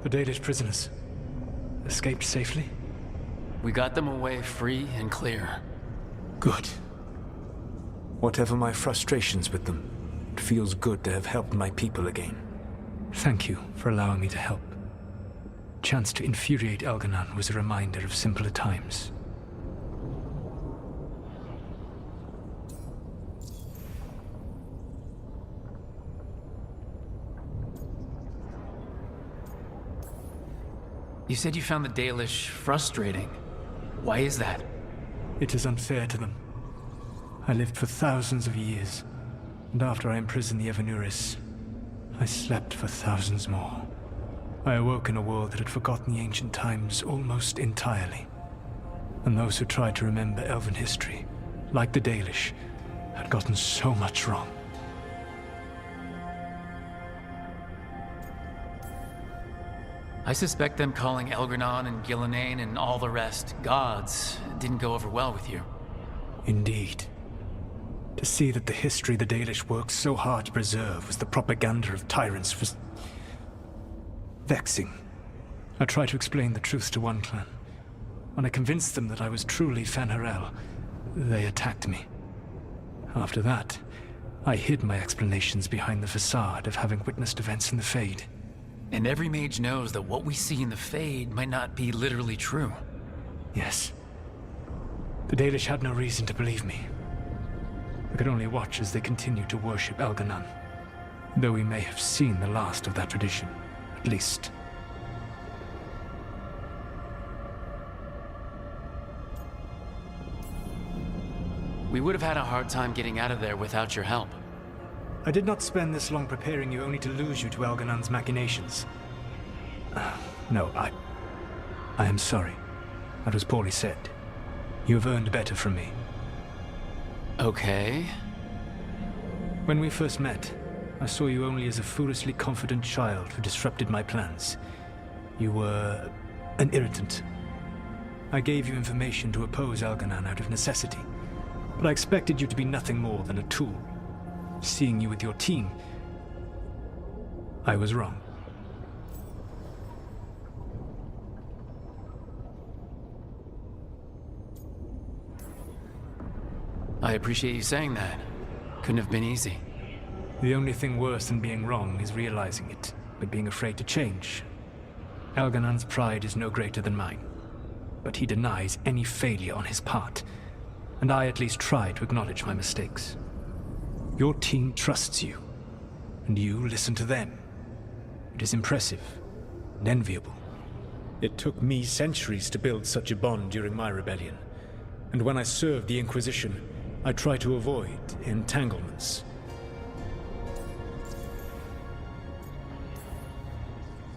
The Dalish prisoners escaped safely? We got them away free and clear. Good. Whatever my frustrations with them, it feels good to have helped my people again. Thank you for allowing me to help. Chance to infuriate Elganon was a reminder of simpler times. You said you found the Dalish frustrating. Why is that? It is unfair to them. I lived for thousands of years, and after I imprisoned the Evanuris, I slept for thousands more. I awoke in a world that had forgotten the ancient times almost entirely. And those who tried to remember Elven history, like the Dalish, had gotten so much wrong. I suspect them calling Elgranon and Gillenane and all the rest gods didn't go over well with you. Indeed. To see that the history the Dalish worked so hard to preserve was the propaganda of tyrants was vexing. I tried to explain the truth to one clan. When I convinced them that I was truly Fen'Harel, they attacked me. After that, I hid my explanations behind the facade of having witnessed events in the Fade. And every mage knows that what we see in the Fade might not be literally true. Yes. The Dalish had no reason to believe me. I could only watch as they continued to worship Elganon, though we may have seen the last of that tradition, at least. We would have had a hard time getting out of there without your help. I did not spend this long preparing you only to lose you to Elganon's machinations. No, I am sorry. That was poorly said. You have earned better from me. Okay. When we first met, I saw you only as a foolishly confident child who disrupted my plans. You were an irritant. I gave you information to oppose Elganon out of necessity, but I expected you to be nothing more than a tool. Seeing you with your team, I was wrong. I appreciate you saying that. Couldn't have been easy. The only thing worse than being wrong is realizing it, but being afraid to change. Elganon's pride is no greater than mine, but he denies any failure on his part, and I at least try to acknowledge my mistakes. Your team trusts you, and you listen to them. It is impressive and enviable. It took me centuries to build such a bond during my rebellion, and when I served the Inquisition, I tried to avoid entanglements.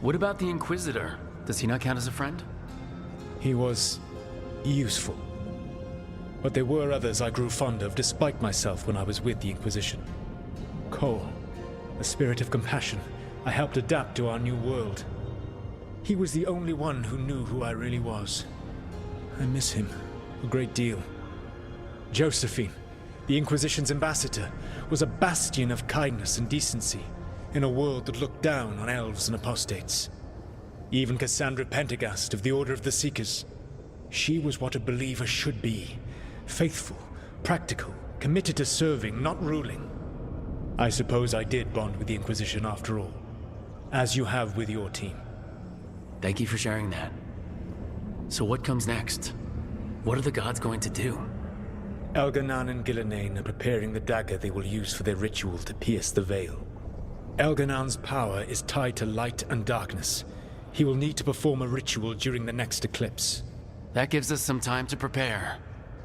What about the Inquisitor? Does he not count as a friend? He was useful. But there were others I grew fond of despite myself when I was with the Inquisition. Cole, a spirit of compassion, I helped adapt to our new world. He was the only one who knew who I really was. I miss him a great deal. Josephine, the Inquisition's ambassador, was a bastion of kindness and decency in a world that looked down on elves and apostates. Even Cassandra Pendergast of the Order of the Seekers. She was what a believer should be. Faithful, practical, committed to serving, not ruling. I suppose I did bond with the Inquisition after all, as you have with your team. Thank you for sharing that. So what comes next? What are the gods going to do? Elganon and Gillenane are preparing the dagger they will use for their ritual to pierce the veil. Elganon's power is tied to light and darkness. He will need to perform a ritual during the next eclipse. That gives us some time to prepare.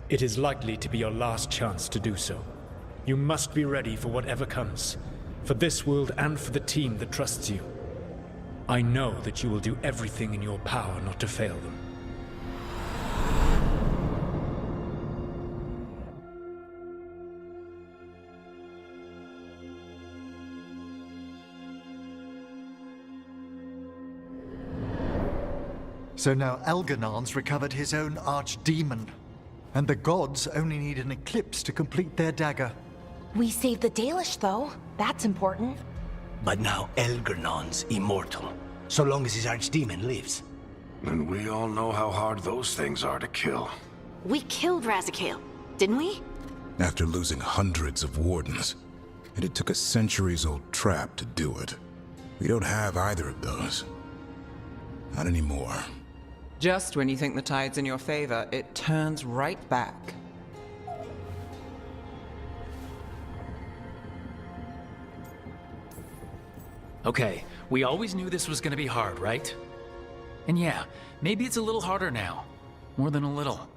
It is likely to be your last chance to do so. You must be ready for whatever comes, for this world and for the team that trusts you. I know that you will do everything in your power not to fail them. So now Elganon's recovered his own archdemon, and the gods only need an eclipse to complete their dagger. We saved the Dalish, though. That's important. But now Elgernon's immortal. so long as his archdemon lives. And we all know how hard those things are to kill. We killed Razikale, didn't we? After losing hundreds of wardens. And it took a centuries-old trap to do it. We don't have either of those. Not anymore. Just when you think the tide's in your favor, it turns right back. Okay, we always knew this was gonna be hard, right? And yeah, maybe it's a little harder now. More than a little.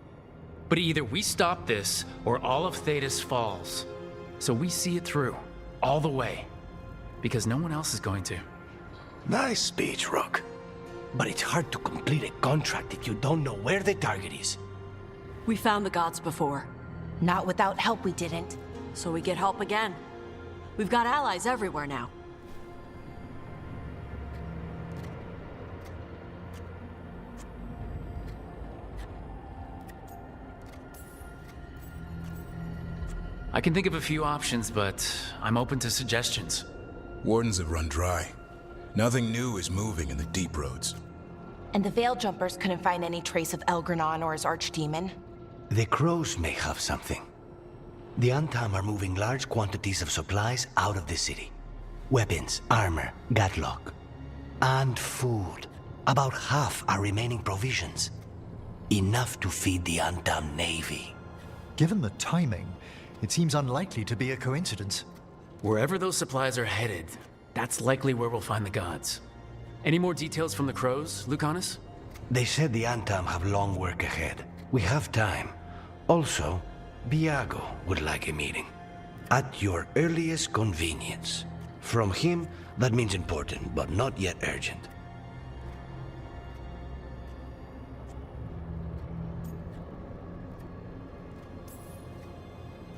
But either we stop this, or all of Thedas falls. So we see it through, all the way. Because no one else is going to. Nice speech, Rook. But it's hard to complete a contract if you don't know where the target is. We found the gods before. Not without help, we didn't. So we get help again. We've got allies everywhere now. I can think of a few options, but I'm open to suggestions. Wardens have run dry. Nothing new is moving in the deep roads. And the Veil Jumpers couldn't find any trace of Elgranon or his archdemon? The crows may have something. The Antam are moving large quantities of supplies out of the city. Weapons, armor, gatlock. And food. About half are remaining provisions. Enough to feed the Antam navy. Given the timing, it seems unlikely to be a coincidence. Wherever those supplies are headed, that's likely where we'll find the gods. Any more details from the crows, Lucanus? They said the Antam have long work ahead. We have time. Also, Biago would like a meeting. At your earliest convenience. From him, that means important, but not yet urgent.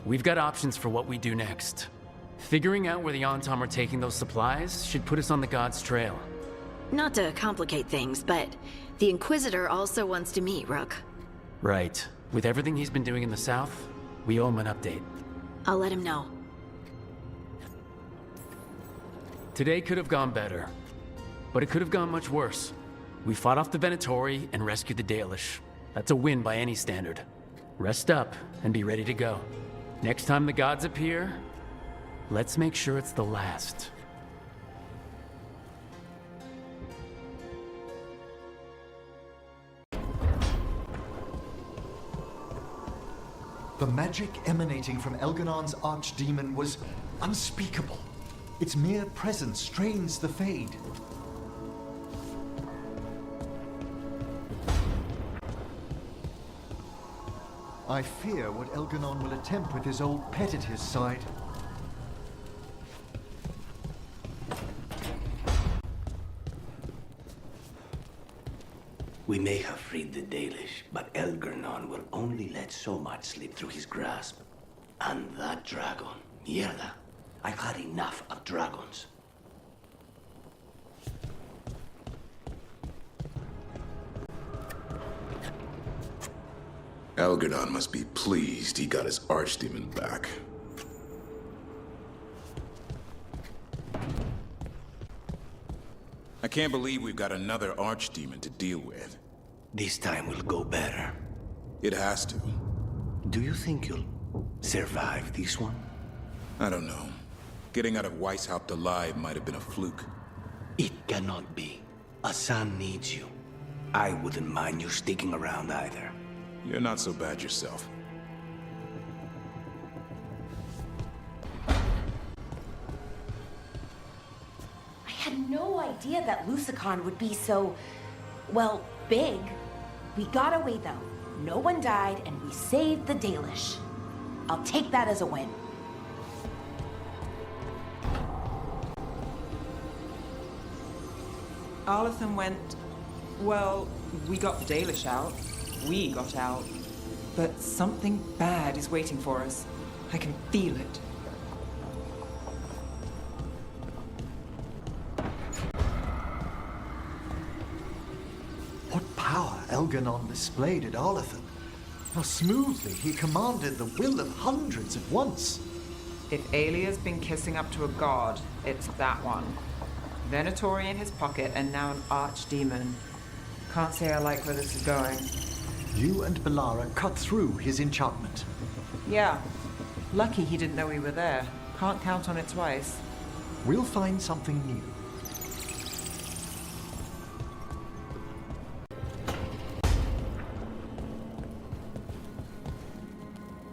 We've got options for what we do next. Figuring out where the Antam are taking those supplies should put us on the gods' trail. Not to complicate things, but the Inquisitor also wants to meet Rook. Right. With everything he's been doing in the south, we owe him an update. I'll let him know. Today could have gone better, but it could have gone much worse. We fought off the Venatori and rescued the Dalish. That's a win by any standard. Rest up and be ready to go. Next time the gods appear, let's make sure it's the last. The magic emanating from Elganon's archdemon was unspeakable. Its mere presence strains the Fade. I fear what Elganon will attempt with his old pet at his side. We may have freed the Dalish, but Elgarnon will only let so much slip through his grasp. And that dragon, mierda. I've had enough of dragons. Elgadon must be pleased he got his archdemon back. I can't believe we've got another archdemon to deal with. This time will go better. It has to. Do you think you'll survive this one? I don't know. Getting out of Weishaupt alive might have been a fluke. It cannot be. Asan needs you. I wouldn't mind you sticking around either. You're not so bad yourself. I had no idea that Lusicon would be so, well, big. We got away though. No one died and we saved the Dalish. I'll take that as a win. Arlathan went... Well, we got the Dalish out. We got out. But something bad is waiting for us. I can feel it. What power Elganon displayed at Arlathan. How smoothly he commanded the will of hundreds at once. If Alia's been kissing up to a god, it's that one. Venatori in his pocket and now an archdemon. Can't say I like where this is going. You and Bellara cut through his enchantment. Yeah. Lucky he didn't know we were there. Can't count on it twice. We'll find something new.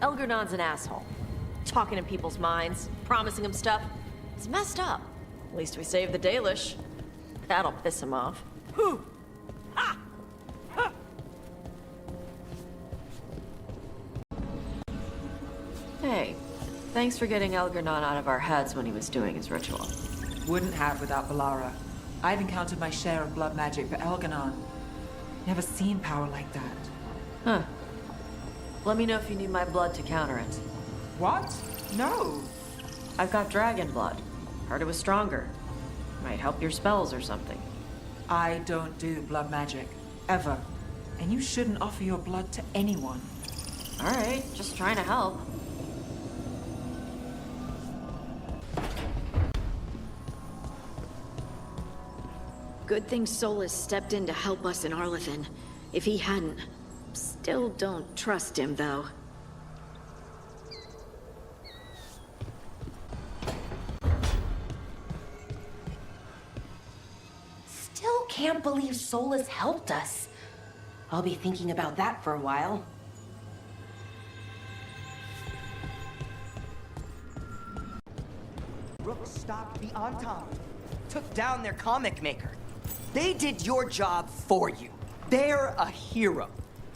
Elgernon's an asshole. Talking in people's minds, promising them stuff. It's messed up. At least we saved the Dalish. That'll piss him off. Whew. Ha! Ha! Hey, thanks for getting Elgernon out of our heads when he was doing his ritual. Wouldn't have without Bellara. I've encountered my share of blood magic, but Elgernon... Never seen power like that. Huh. Let me know if you need my blood to counter it. What? No! I've got dragon blood. Heard it was stronger. Might help your spells or something. I don't do blood magic. Ever. And you shouldn't offer your blood to anyone. Alright, just trying to help. Good thing Solus stepped in to help us in Arlethan. If he hadn't... Still don't trust him, though. Still can't believe Solus helped us. I'll be thinking about that for a while. Rook stopped the Antam. Took down their comic maker. They did your job for you. They're a hero.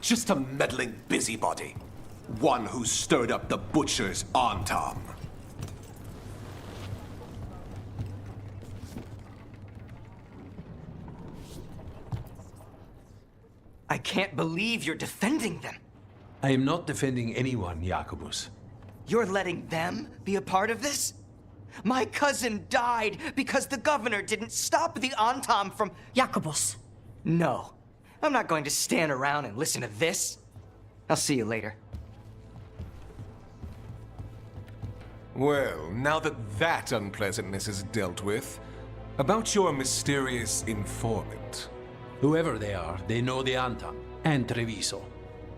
Just a meddling busybody. One who stirred up the Butcher's Antam. I can't believe you're defending them. I am not defending anyone, Jacobus. You're letting them be a part of this? My cousin died because the governor didn't stop the Antam from... Jacobus. No. I'm not going to stand around and listen to this. I'll see you later. Well, now that unpleasantness is dealt with, about your mysterious informant. Whoever they are, they know the Antam and Treviso.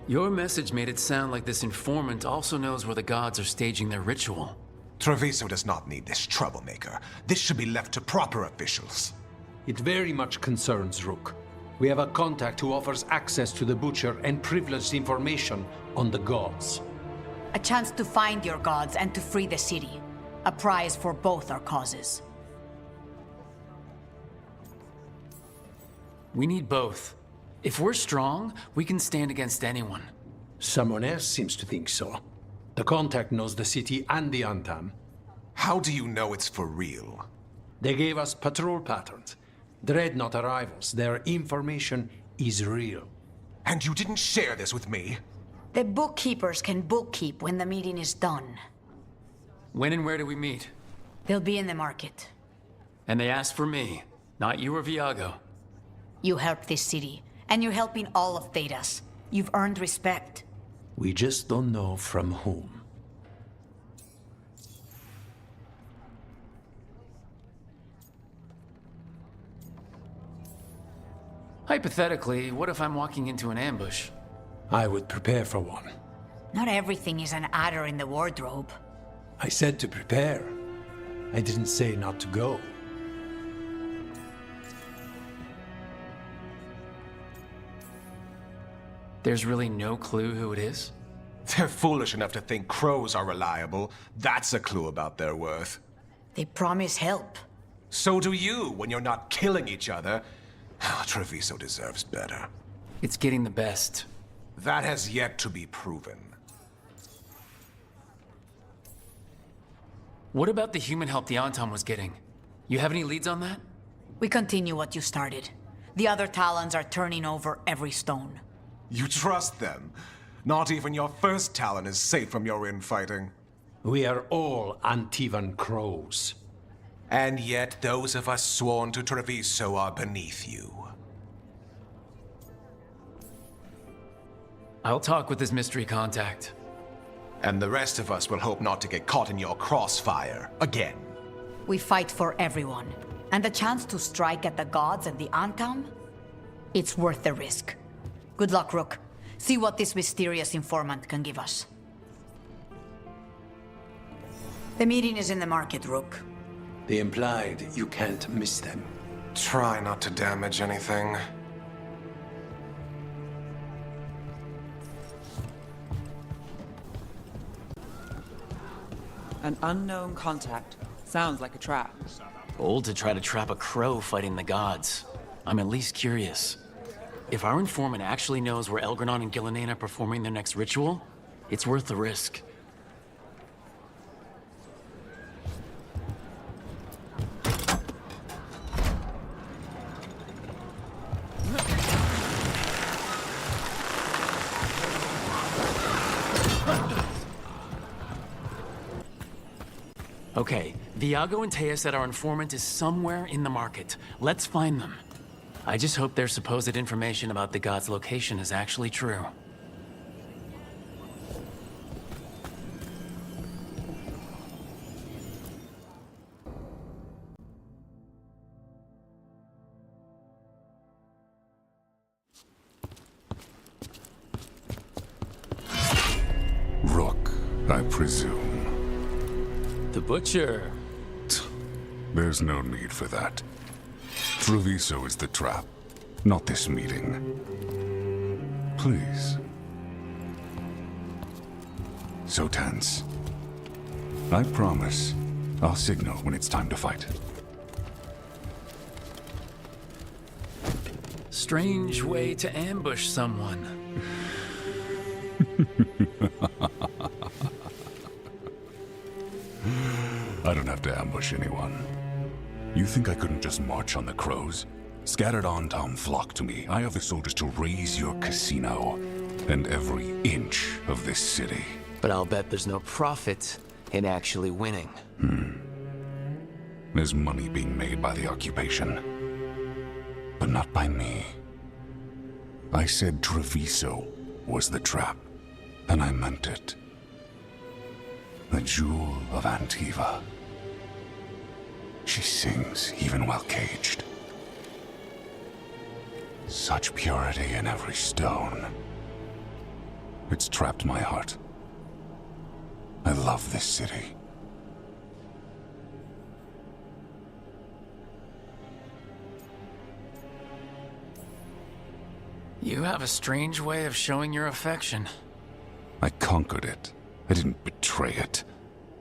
Your message made it sound like this informant also knows where the gods are staging their ritual. Treviso does not need this troublemaker. This should be left to proper officials. It very much concerns Rook. We have a contact who offers access to the Butcher and privileged information on the gods. A chance to find your gods and to free the city. A prize for both our causes. We need both. If we're strong, we can stand against anyone. Someone else seems to think so. The contact knows the city and the Antam. How do you know it's for real? They gave us patrol patterns. Dreadnought arrivals. Their information is real. And you didn't share this with me? The bookkeepers can bookkeep when the meeting is done. When and where do we meet? They'll be in the market. And they asked for me, not you or Viago. You helped this city, and you're helping all of Thedas. You've earned respect. We just don't know from whom. Hypothetically, what if I'm walking into an ambush? I would prepare for one. Not everything is an adder in the wardrobe. I said to prepare. I didn't say not to go. There's really no clue who it is? They're foolish enough to think crows are reliable. That's a clue about their worth. They promise help. So do you when you're not killing each other. Treviso deserves better. It's getting the best. That has yet to be proven. What about the human help the Antam was getting? You have any leads on that? We continue what you started. The other Talons are turning over every stone. You trust them? Not even your first Talon is safe from your infighting. We are all Antivan crows. And yet those of us sworn to Treviso are beneath you. I'll talk with this mystery contact. And the rest of us will hope not to get caught in your crossfire again. We fight for everyone. And the chance to strike at the gods and the Antam? It's worth the risk. Good luck, Rook. See what this mysterious informant can give us. The meeting is in the market, Rook. They implied you can't miss them. Try not to damage anything. An unknown contact. Sounds like a trap. Bold to try to trap a crow fighting the gods. I'm at least curious. If our informant actually knows where Elgranon and Gillenane are performing their next ritual, it's worth the risk. Okay, Viago and Taya said our informant is somewhere in the market. Let's find them. I just hope their supposed information about the god's location is actually true. Rook, I presume. The Butcher. There's no need for that. Treviso is the trap, not this meeting. Please. So tense. I promise, I'll signal when it's time to fight. Strange way to ambush someone. I don't have to ambush anyone. You think I couldn't just march on the crows? Scattered Antam flock to me. I have the soldiers to raise your casino and every inch of this city. But I'll bet there's no profit in actually winning. There's money being made by the occupation, but not by me. I said Treviso was the trap, and I meant it. The jewel of Antiva. She sings even while caged. Such purity in every stone. It's trapped my heart. I love this city. You have a strange way of showing your affection. I conquered it. I didn't betray it.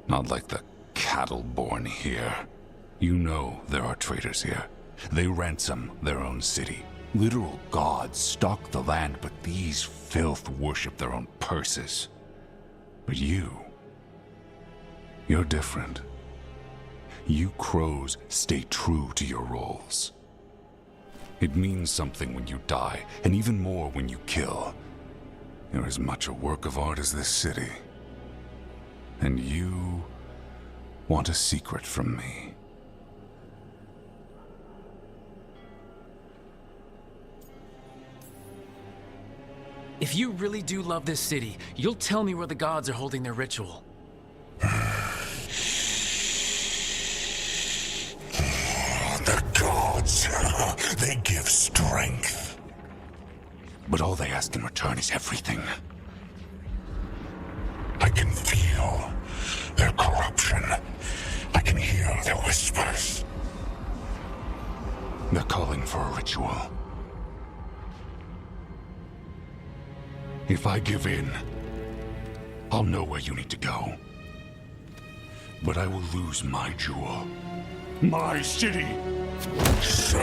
Not like the cattle born here. You know there are traitors here. They ransom their own city. Literal gods stalk the land, but these filth worship their own purses. But you're different. You crows stay true to your roles. It means something when you die, and even more when you kill. You're as much a work of art as this city. And you want a secret from me. If you really do love this city, you'll tell me where the gods are holding their ritual. The gods, they give strength. But all they ask in return is everything. I can feel their corruption. I can hear their whispers. They're calling for a ritual. If I give in, I'll know where you need to go. But I will lose my jewel. My city! So...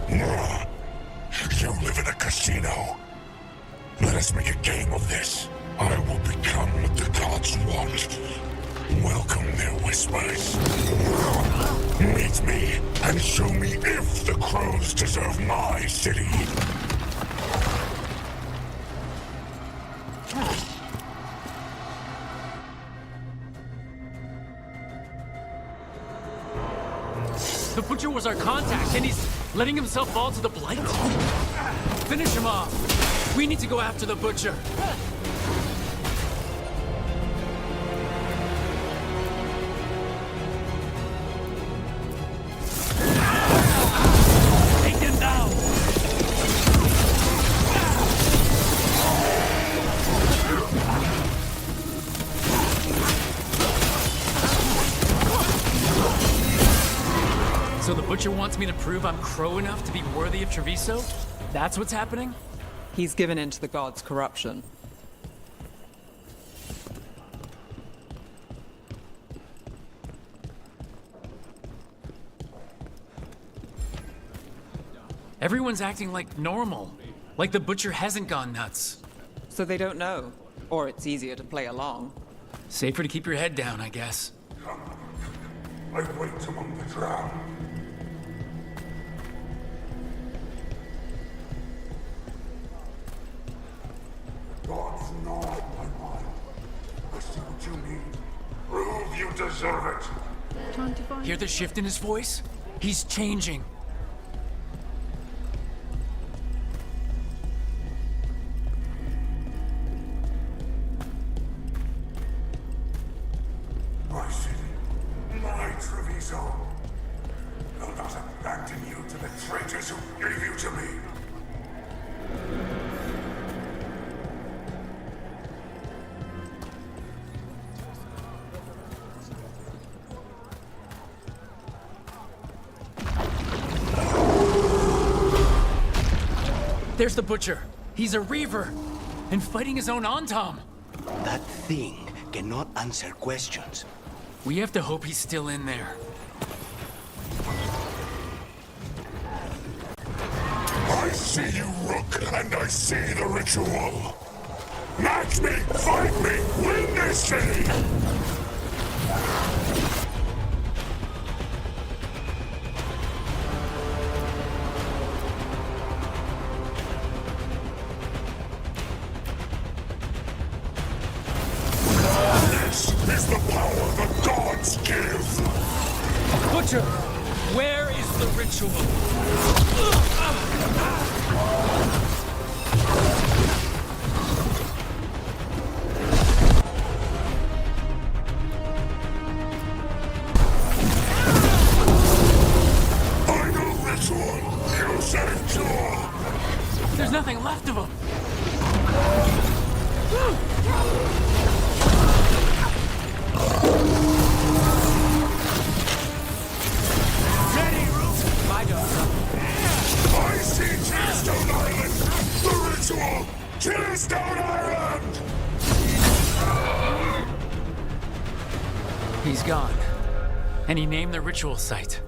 you live in a casino. Let us make a game of this. I will become what the gods want. Welcome their whispers. Meet me and show me if the crows deserve my city. The Butcher was our contact, and he's letting himself fall to the Blight? Finish him off! We need to go after the Butcher! wants me to prove I'm crow enough to be worthy of Treviso? That's what's happening? He's given in to the gods' corruption. Everyone's acting like normal. Like the butcher hasn't gone nuts. So they don't know. Or it's easier to play along. Safer to keep your head down, I guess. I wait among the drowned. Gods gnaw at my mind. I see what you mean. Prove you deserve it. Hear the shift in his voice? He's changing. My city, my Treviso. Will not abandon you to the traitors who gave you to me. There's the butcher. He's a reaver. And fighting his own Antam. That thing cannot answer questions. We have to hope he's still in there. I see you, Rook, and I see the ritual. Match me, fight me, win this city! This is the power the gods give! Butcher, where is the ritual? Final ritual! You say cure! There's nothing left of him. I see Tearstone Island! The ritual! Tearstone Island! He's gone. And he named the ritual site.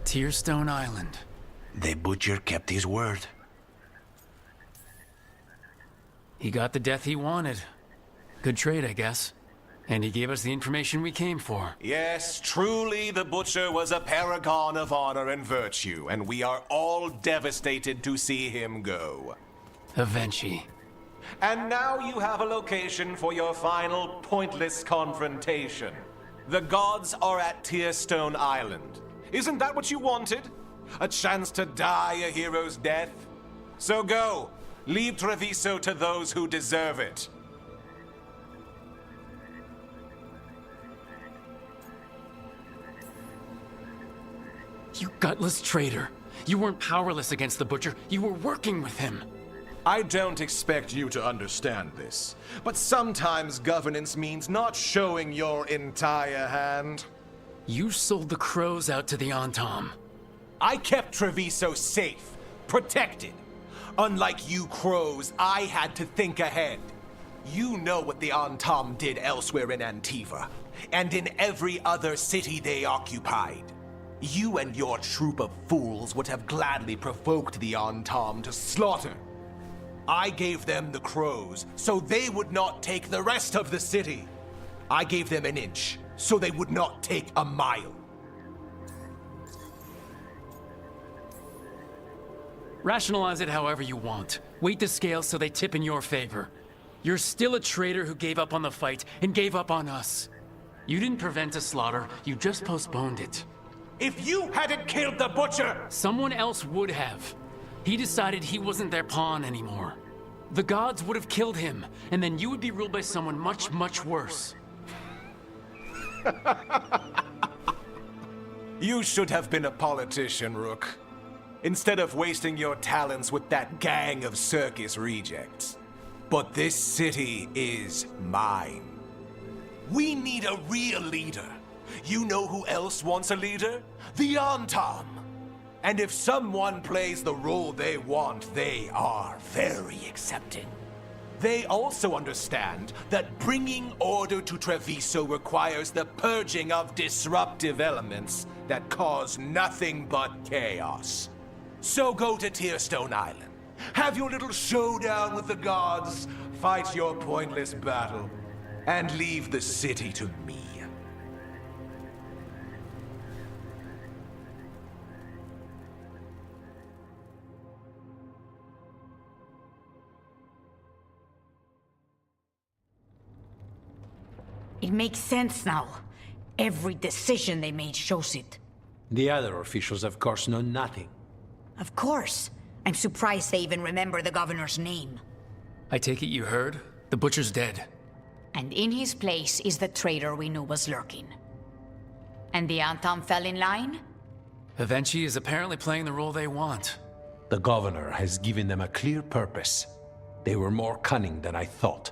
Tearstone Island. The butcher kept his word. He got the death he wanted. Good trade, I guess. And he gave us the information we came for. Yes, truly the Butcher was a paragon of honor and virtue, and we are all devastated to see him go. Avenchi. And now you have a location for your final pointless confrontation. The gods are at Tearstone Island. Isn't that what you wanted? A chance to die a hero's death? So go. Leave Treviso to those who deserve it. You gutless traitor. You weren't powerless against the Butcher. You were working with him. I don't expect you to understand this, but sometimes governance means not showing your entire hand. You sold the crows out to the Antam. I kept Treviso safe, protected. Unlike you crows, I had to think ahead. You know what the Antam did elsewhere in Antiva, and in every other city they occupied. You and your troop of fools would have gladly provoked the Antam to slaughter. I gave them the crows, so they would not take the rest of the city. I gave them an inch, so they would not take a mile. Rationalize it however you want. Weight the scales so they tip in your favor. You're still a traitor who gave up on the fight and gave up on us. You didn't prevent a slaughter, you just postponed it. If you hadn't killed the Butcher! Someone else would have. He decided he wasn't their pawn anymore. The gods would have killed him, and then you would be ruled by someone much, much worse. You should have been a politician, Rook. Instead of wasting your talents with that gang of circus rejects. But this city is mine. We need a real leader. You know who else wants a leader? The Antam. And if someone plays the role they want, they are very accepting. They also understand that bringing order to Treviso requires the purging of disruptive elements that cause nothing but chaos. So go to Tearstone Island, have your little showdown with the gods, fight your pointless battle, and leave the city to me. It makes sense now. Every decision they made shows it. The other officials, of course, know nothing. Of course. I'm surprised they even remember the governor's name. I take it you heard? The butcher's dead. And in his place is the traitor we knew was lurking. And the Antam fell in line? Avenchi is apparently playing the role they want. The governor has given them a clear purpose. They were more cunning than I thought.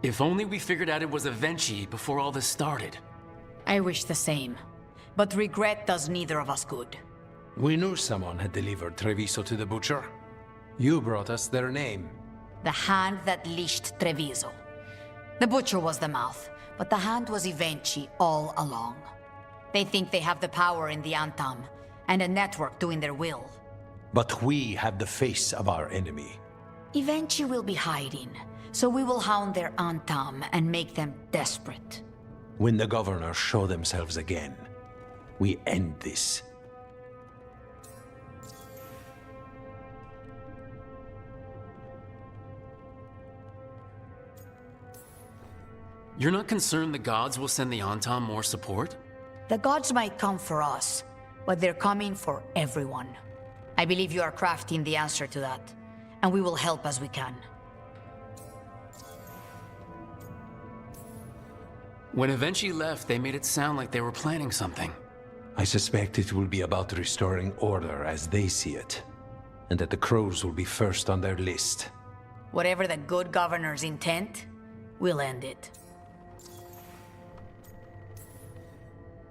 If only we figured out it was Avenchi before all this started. I wish the same. But regret does neither of us good. We knew someone had delivered Treviso to the butcher. You brought us their name. The hand that leashed Treviso. The butcher was the mouth, but the hand was Avenchi all along. They think they have the power in the Antam, and a network doing their will. But we have the face of our enemy. Avenchi will be hiding, so we will hound their Antam and make them desperate. When the governors show themselves again, we end this. You're not concerned the gods will send the Antam more support? The gods might come for us, but they're coming for everyone. I believe you are crafting the answer to that, and we will help as we can. When Avenchi left, they made it sound like they were planning something. I suspect it will be about restoring order as they see it, and that the crows will be first on their list. Whatever the good governor's intent, we'll end it.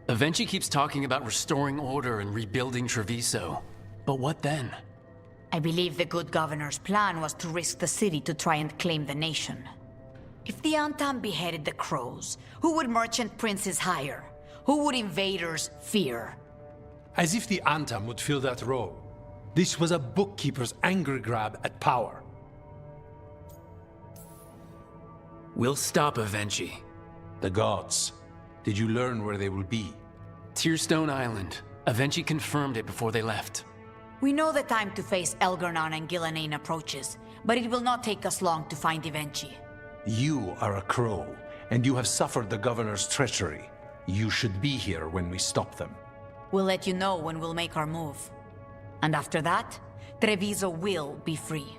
Avenchi keeps talking about restoring order and rebuilding Treviso. But what then? I believe the good governor's plan was to risk the city to try and claim the nation. If the Antam beheaded the crows, who would merchant princes hire? Who would invaders fear? As if the Antam would fill that role. This was a bookkeeper's angry grab at power. We'll stop Avenchi. The gods. Did you learn where they will be? Tearstone Island. Avenchi confirmed it before they left. We know the time to face Elgar'nan and Gillanane approaches, but it will not take us long to find Avenchi. You are a crow, and you have suffered the governor's treachery. You should be here when we stop them. We'll let you know when we'll make our move. And after that, Treviso will be free.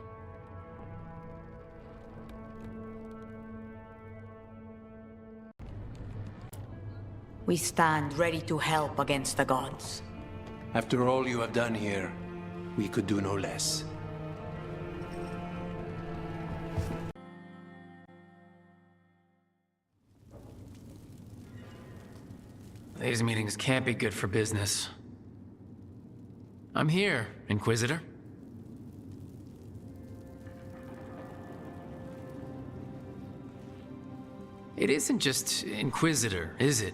We stand ready to help against the gods. After all you have done here, we could do no less. These meetings can't be good for business. I'm here, Inquisitor. It isn't just Inquisitor, is it?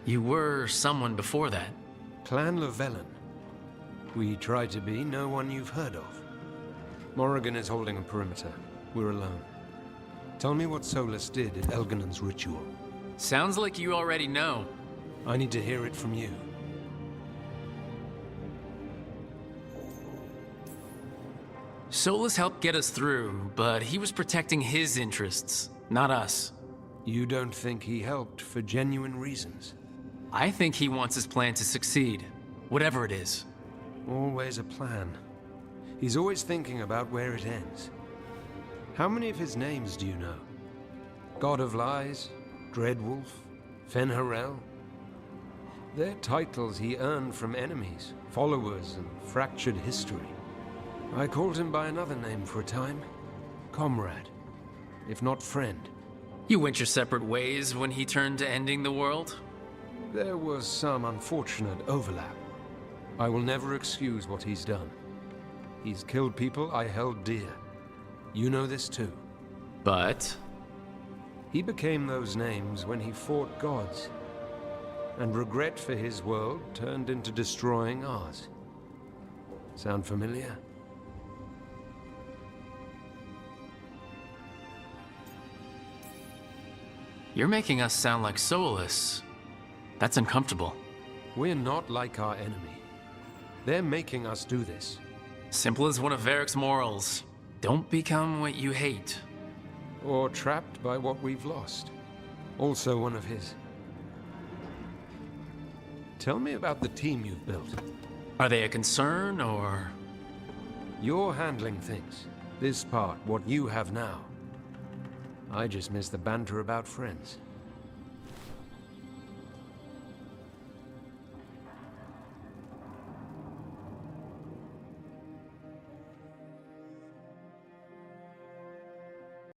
You were someone before that. Clan Llewellyn. We try to be no one you've heard of. Morrigan is holding a perimeter. We're alone. Tell me what Solus did at Elganon's ritual. Sounds like you already know. I need to hear it from you. Solus helped get us through, but he was protecting his interests, not us. You don't think he helped for genuine reasons? I think he wants his plan to succeed, whatever it is. Always a plan. He's always thinking about where it ends. How many of his names do you know? God of Lies, Dreadwolf, Fen'Harel? They're titles he earned from enemies, followers, and fractured history. I called him by another name for a time. Comrade, if not friend. You went your separate ways when he turned to ending the world? There was some unfortunate overlap. I will never excuse what he's done. He's killed people I held dear. You know this too. But? He became those names when he fought gods. And regret for his world turned into destroying ours. Sound familiar? You're making us sound like soulless. That's uncomfortable. We're not like our enemy. They're making us do this. Simple as one of Varric's morals. Don't become what you hate. Or trapped by what we've lost. Also one of his. Tell me about the team you've built. Are they a concern, or...? You're handling things. This part, what you have now. I just miss the banter about friends.